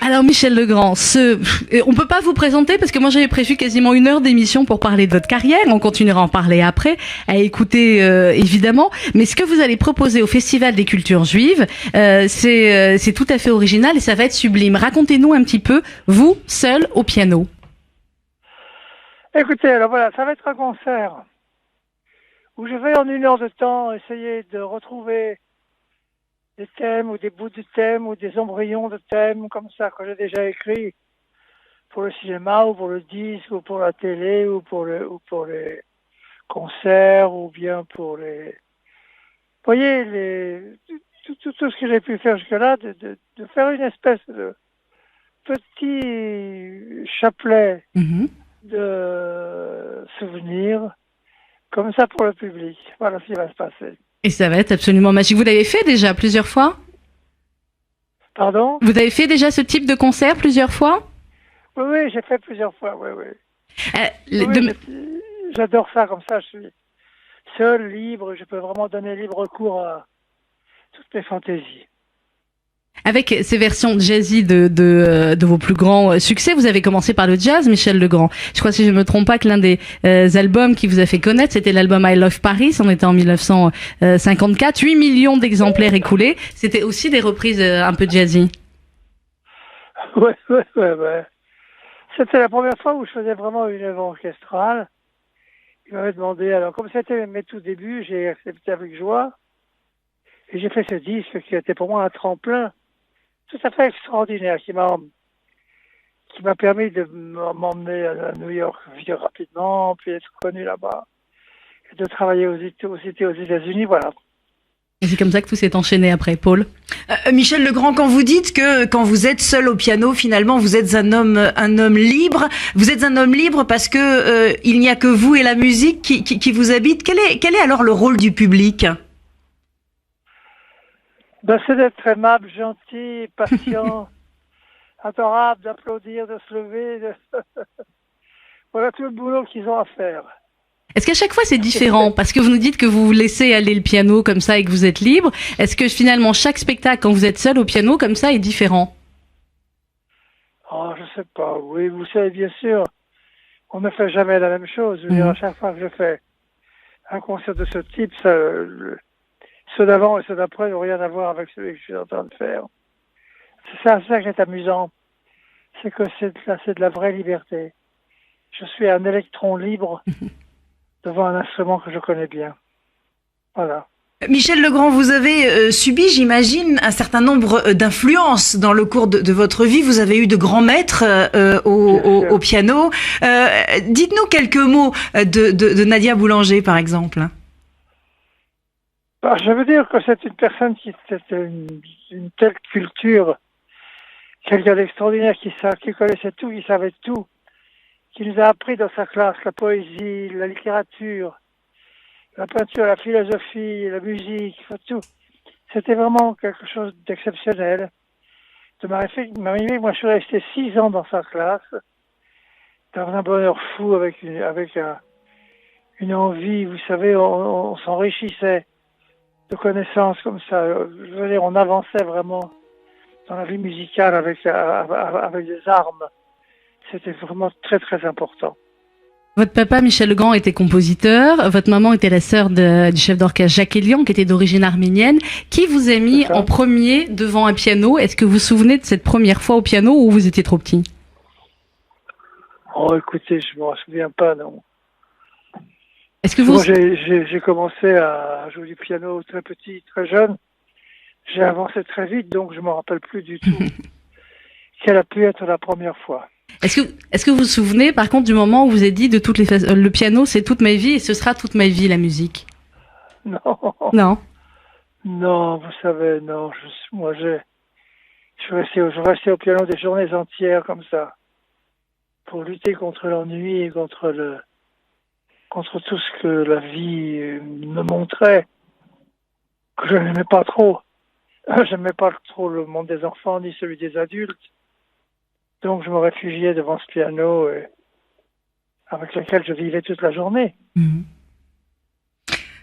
Alors Michel Legrand, on peut pas vous présenter parce que moi j'avais prévu quasiment 1 heure d'émission pour parler de votre carrière. On continuera à en parler après, à écouter évidemment. Mais ce que vous allez proposer au Festival des Cultures Juives, c'est tout à fait original et ça va être sublime. Racontez-nous un petit peu, vous seul au piano. Écoutez, alors voilà, ça va être un concert où je vais en 1 heure de temps essayer de retrouver des thèmes ou des bouts de thèmes ou des embryons de thèmes comme ça que j'ai déjà écrits pour le cinéma ou pour le disque ou pour la télé ou pour les concerts ou bien pour les... Vous voyez, tout ce que j'ai pu faire jusque-là, de faire une espèce de petit chapelet Mhm. de souvenirs comme ça pour le public. Voilà ce qui va se passer. Et ça va être absolument magique. Vous l'avez fait déjà plusieurs fois? Pardon? Vous avez fait déjà ce type de concert plusieurs fois? Oui, oui, j'ai fait plusieurs fois, oui, oui. Euh, Oui, oui, de- j'adore ça, comme ça je suis seul, libre, je peux vraiment donner libre cours à toutes mes fantaisies. Avec ces versions jazzy de vos plus grands succès, vous avez commencé par le jazz, Michel Legrand. Je crois, si je ne me trompe pas, que l'un des albums qui vous a fait connaître, c'était l'album I Love Paris. On était en 1954. 8 millions d'exemplaires écoulés. C'était aussi des reprises un peu jazzy. Ouais, ouais, ouais, ouais. C'était la première fois où je faisais vraiment une œuvre orchestrale. Il m'avait demandé, alors comme c'était mes tout débuts, j'ai accepté avec joie. Et j'ai fait ce disque qui était pour moi un tremplin tout à fait extraordinaire, qui m'a permis de m'emmener à New York vivre rapidement, puis être connu là-bas, et de travailler aussi aux États-Unis, voilà. Et c'est comme ça que tout s'est enchaîné après, Paul. Michel Legrand, quand vous dites que quand vous êtes seul au piano, finalement vous êtes un homme libre. Vous êtes un homme libre parce que il n'y a que vous et la musique qui vous habite. Quel est alors le rôle du public? Ben, c'est d'être aimable, gentil, patient, adorable, d'applaudir, de se lever. Voilà tout le boulot qu'ils ont à faire. Est-ce qu'à chaque fois c'est différent? Parce que vous nous dites que vous laissez aller le piano comme ça et que vous êtes libre. Est-ce que finalement chaque spectacle, quand vous êtes seul au piano comme ça, est différent? Oh, je sais pas. Oui, vous savez, bien sûr, on ne fait jamais la même chose. Je veux dire, à Mhm. chaque fois que je fais un concert de ce type, ceux d'avant et ceux d'après n'ont rien à voir avec celui que je suis en train de faire. C'est ça qui est amusant. C'est que c'est de la vraie liberté. Je suis un électron libre devant un instrument que je connais bien. Voilà. Michel Legrand, vous avez subi, j'imagine, un certain nombre d'influences dans le cours de votre vie. Vous avez eu de grands maîtres Bien sûr. au piano. Dites-nous quelques mots de Nadia Boulanger, par exemple. Bah, je veux dire que c'est une personne qui a une telle culture, quelqu'un d'extraordinaire qui connaissait tout, qui savait tout, qui nous a appris dans sa classe la poésie, la littérature, la peinture, la philosophie, la musique, tout. C'était vraiment quelque chose d'exceptionnel. De m'arriver, moi je suis resté 6 ans dans sa classe, dans un bonheur fou, une envie, vous savez, on s'enrichissait de connaissances comme ça. Je veux dire, on avançait vraiment dans la vie musicale avec des armes. C'était vraiment très très important. Votre papa, Michel Legrand, était compositeur. Votre maman était la sœur du chef d'orchestre Jacques Elian, qui était d'origine arménienne. Qui vous a C'est mis en ça. premier devant un piano? Est-ce que vous vous souvenez de cette première fois au piano ou vous étiez trop petit? Oh, écoutez, je m'en souviens pas, non. Est-ce que Parce que vous... moi, j'ai commencé à jouer du piano très petit, très jeune. J'ai avancé très vite, donc je me rappelle plus du tout quelle a pu être la première fois. Est-ce que vous vous souvenez, par contre, du moment où vous avez dit de toutes les façons, le piano, c'est toute ma vie et ce sera toute ma vie, la musique? Non, Non. non, vous savez, non. Moi, je restais au piano des journées entières comme ça, pour lutter contre l'ennui et contre tout ce que la vie me montrait, que je n'aimais pas trop. Je n'aimais pas trop le monde des enfants ni celui des adultes. Donc je me réfugiais devant ce piano avec lequel je vivais toute la journée. Mhm.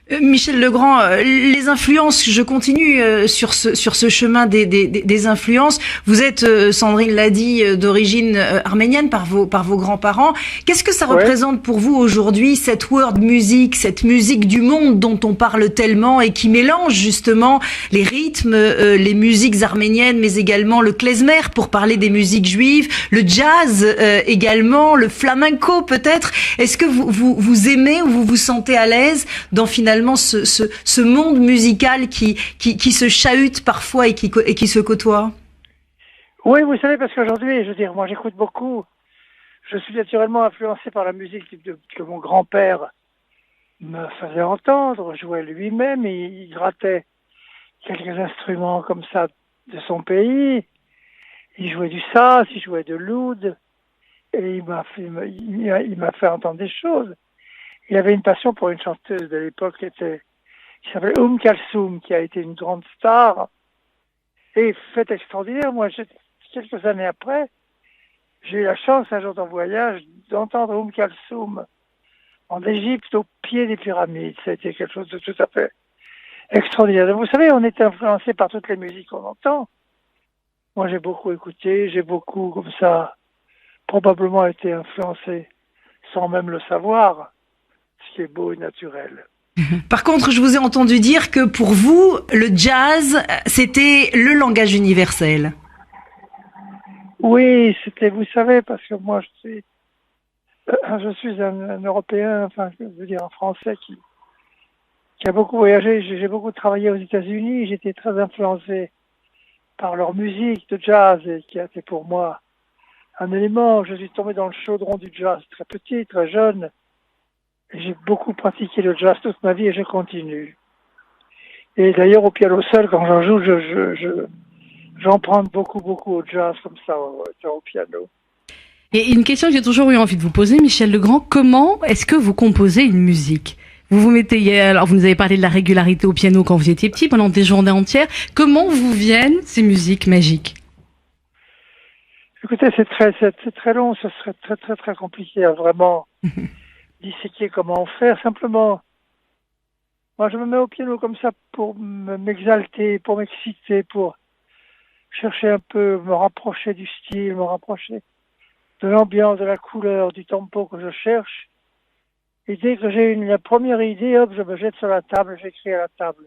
Michel Legrand, les influences, je continue sur ce chemin des influences. Vous êtes, Sandrine l'a dit, d'origine arménienne par vos grands-parents. Qu'est-ce que ça représente pour vous aujourd'hui, cette world music, cette musique du monde dont on parle tellement et qui mélange justement les rythmes, les musiques arméniennes, mais également le klezmer pour parler des musiques juives, le jazz également, le flamenco peut-être. Est-ce que vous aimez ou vous vous sentez à l'aise dans finalement ce monde musical qui se chahute parfois et qui se côtoie? Oui, vous savez, parce qu'aujourd'hui, je veux dire, moi j'écoute beaucoup. Je suis naturellement influencé par la musique que mon grand-père me faisait entendre, jouait lui-même, il grattait quelques instruments comme ça de son pays. Il jouait du saz, il jouait de l'oud, et il m'a fait entendre des choses. Il avait une passion pour une chanteuse de l'époque qui s'appelait Kalsoum, qui a été une grande star. Et fait extraordinaire, moi, quelques années après, j'ai eu la chance, un jour en voyage, d'entendre Kalsoum en Égypte, au pied des pyramides. Ça a été quelque chose de tout à fait extraordinaire. Vous savez, on est influencé par toutes les musiques qu'on entend. Moi, j'ai beaucoup écouté, j'ai beaucoup, comme ça, probablement été influencé sans même le savoir. Ce qui est beau et naturel. Par contre, je vous ai entendu dire que pour vous, le jazz, c'était le langage universel. Oui, c'était, vous savez, parce que moi, je suis un Européen, enfin, je veux dire un Français qui a beaucoup voyagé. J'ai beaucoup travaillé aux États-Unis. J'étais très influencé par leur musique de jazz et qui a été pour moi un élément. Je suis tombé dans le chaudron du jazz très petit, très jeune. J'ai beaucoup pratiqué le jazz toute ma vie et je continue. Et d'ailleurs, au piano seul, quand j'en joue, j'emprunte beaucoup au jazz comme ça, au piano. Et une question que j'ai toujours eu envie de vous poser, Michel Legrand, comment est-ce que vous composez une musique? Vous mettez, alors vous nous avez parlé de la régularité au piano quand vous étiez petit, pendant des journées entières. Comment vous viennent ces musiques magiques? Écoutez, c'est très long, ce serait très compliqué à vraiment disséquer comment faire. Simplement, moi je me mets au piano comme ça pour m'exalter, pour m'exciter, pour chercher un peu, me rapprocher du style, me rapprocher de l'ambiance, de la couleur, du tempo que je cherche. Et dès que j'ai la première idée, hop, je me jette sur la table, j'écris à la table.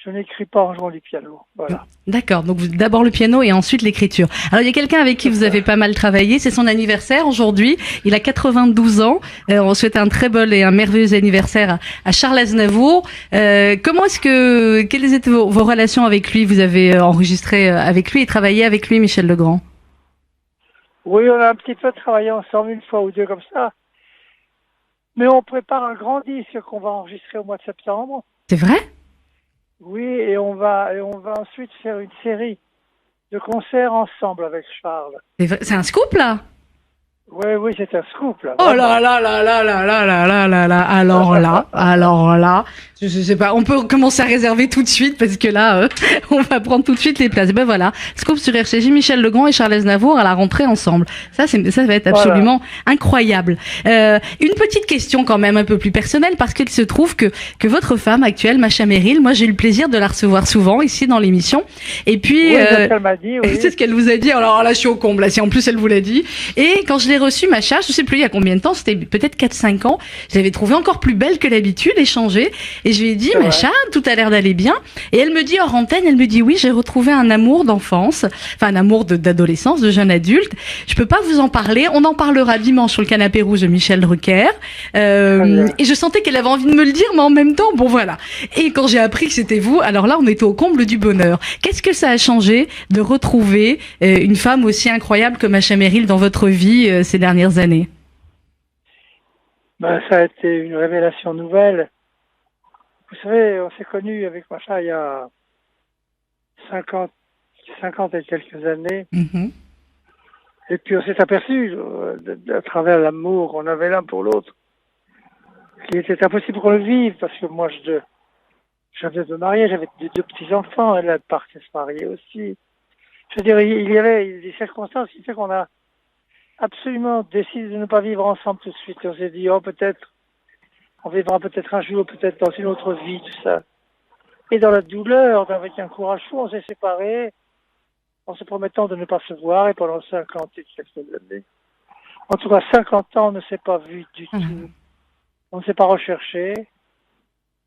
Je n'écris pas en jouant du piano. Voilà. D'accord. Donc d'abord le piano et ensuite l'écriture. Alors il y a quelqu'un avec qui vous avez pas mal travaillé. C'est son anniversaire aujourd'hui. Il a 92 ans. On souhaite un très beau et un merveilleux anniversaire à Charles Aznavour. Quelles étaient vos relations avec lui? Vous avez enregistré avec lui et travaillé avec lui, Michel Legrand? Oui, on a un petit peu travaillé ensemble une fois ou deux comme ça. Mais on prépare un grand disque qu'on va enregistrer au mois de septembre. C'est vrai? Oui, et on va ensuite faire une série de concerts ensemble avec Charles. C'est un scoop là? Oui, c'est un scoop là. Oh là là là là là là là là là là. Alors là, je sais pas. On peut commencer à réserver tout de suite parce que là, on va prendre tout de suite les places. Ben voilà, scoop sur RCJ, Michel Legrand et Charles Aznavour à la rentrée ensemble. Ça va être absolument incroyable. Une petite question quand même un peu plus personnelle parce qu'il se trouve que votre femme actuelle, Macha Merrill, moi j'ai eu le plaisir de la recevoir souvent ici dans l'émission. Et puis, elle m'a dit. Oui. C'est ce qu'elle vous a dit. Alors là, je suis au comble. Là, si en plus elle vous l'a dit. Et quand je l'ai reçue, Macha, je sais plus il y a combien de temps, c'était peut-être 4-5 ans, je l'avais trouvée encore plus belle que d'habitude, échangée, et je lui ai dit, Macha, tout a l'air d'aller bien, et elle me dit hors antenne, elle me dit, oui, j'ai retrouvé un amour d'enfance, enfin un amour d'adolescence, de jeune adulte, je peux pas vous en parler, on en parlera dimanche sur le canapé rouge de Michel Drucker, et je sentais qu'elle avait envie de me le dire, mais en même temps, bon voilà. Et quand j'ai appris que c'était vous, alors là, on était au comble du bonheur. Qu'est-ce que ça a changé de retrouver une femme aussi incroyable que Macha Merrill dans votre vie ces dernières années? Ça a été une révélation nouvelle. Vous savez, on s'est connus avec Macha il y a 50 et quelques années. Mm-hmm. Et puis on s'est aperçu, à travers l'amour qu'on avait l'un pour l'autre, qu'il était impossible qu'on le vive, parce que moi, j'avais de marier, j'avais deux petits-enfants, elle partait se marier aussi. Je veux dire, il y avait des circonstances qui fait qu'on a absolument décidé de ne pas vivre ensemble tout de suite. On s'est dit, peut-être, On vivra peut-être un jour, peut-être dans une autre vie, tout ça. Et dans la douleur, avec un courage fou, on s'est séparés en se promettant de ne pas se voir et pendant 50 et quelques années. En tout cas, 50 ans, on ne s'est pas vu du tout. On ne s'est pas recherché.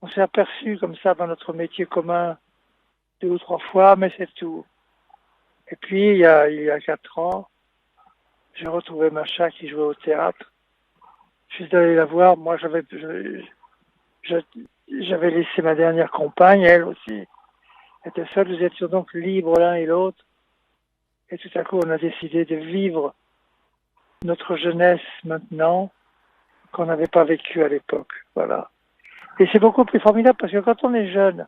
On s'est aperçu comme ça dans notre métier commun 2 ou 3 fois, mais c'est tout. Et puis, il y a 4 ans, j'ai retrouvé Macha qui jouait au théâtre. Je suis allé la voir. Moi, j'avais laissé ma dernière compagne, elle aussi était seule. Nous étions donc libres l'un et l'autre. Et tout à coup, on a décidé de vivre notre jeunesse maintenant qu'on n'avait pas vécu à l'époque. Voilà. Et c'est beaucoup plus formidable parce que quand on est jeune,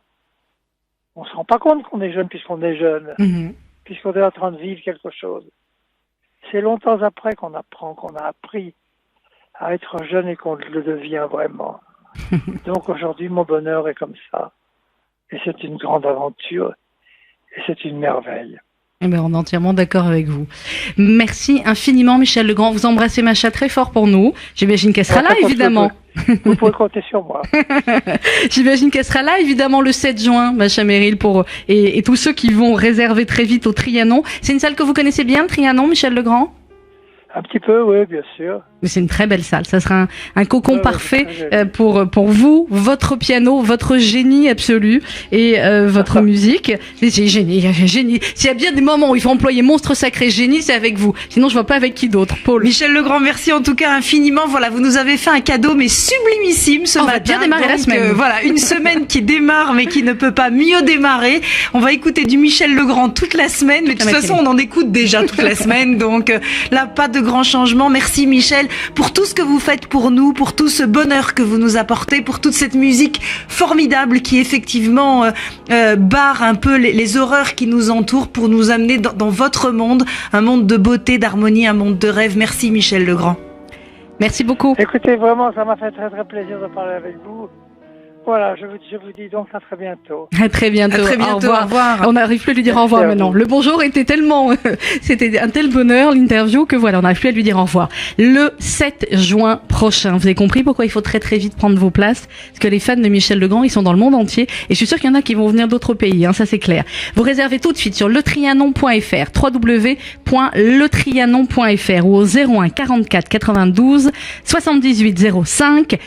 on se rend pas compte qu'on est jeune puisqu'on est jeune, puisqu'on est en train de vivre quelque chose. C'est longtemps après qu'on apprend, qu'on a appris à être jeune et qu'on le devient vraiment. Donc aujourd'hui, mon bonheur est comme ça. Et c'est une grande aventure. Et c'est une merveille. Eh bien, on est entièrement d'accord avec vous. Merci infiniment, Michel Legrand. Vous embrassez Macha très fort pour nous. J'imagine qu'elle sera là, évidemment. Vous pouvez compter sur moi. J'imagine qu'elle sera là, évidemment, le 7 juin, Macha Merrill, et tous ceux qui vont réserver très vite au Trianon. C'est une salle que vous connaissez bien, le Trianon, Michel Legrand? Un petit peu, oui, bien sûr. Mais c'est une très belle salle. Ça sera un cocon parfait pour vous, votre piano, votre génie absolu et votre musique. C'est génie. S'il y a bien des moments où il faut employer monstre sacré génie, c'est avec vous. Sinon, je vois pas avec qui d'autre. Paul. Michel Legrand, merci en tout cas infiniment. Voilà, vous nous avez fait un cadeau mais sublimissime ce matin. On va bien démarrer la semaine. Voilà, une semaine qui démarre mais qui ne peut pas mieux démarrer. On va écouter du Michel Legrand toute la semaine. Mais de toute façon, on en écoute déjà toute la semaine. Donc là, pas de grand changement. Merci Michel pour tout ce que vous faites pour nous, pour tout ce bonheur que vous nous apportez, pour toute cette musique formidable qui effectivement barre un peu les horreurs qui nous entourent pour nous amener dans votre monde, un monde de beauté, d'harmonie, un monde de rêve. Merci Michel Legrand. Merci beaucoup. Écoutez, vraiment, ça m'a fait très très plaisir de parler avec vous. Voilà, je vous dis donc à très bientôt. À très bientôt. À très bientôt. Au revoir. On n'arrive plus à lui dire au revoir maintenant. Le bonjour était tellement, c'était un tel bonheur, l'interview, que voilà, on n'arrive plus à lui dire au revoir. Le 7 juin prochain. Vous avez compris pourquoi il faut très très vite prendre vos places? Parce que les fans de Michel Legrand, ils sont dans le monde entier. Et je suis sûre qu'il y en a qui vont venir d'autres pays, ça c'est clair. Vous réservez tout de suite sur letrianon.fr, www.letrianon.fr ou au 01 44 92 78 05.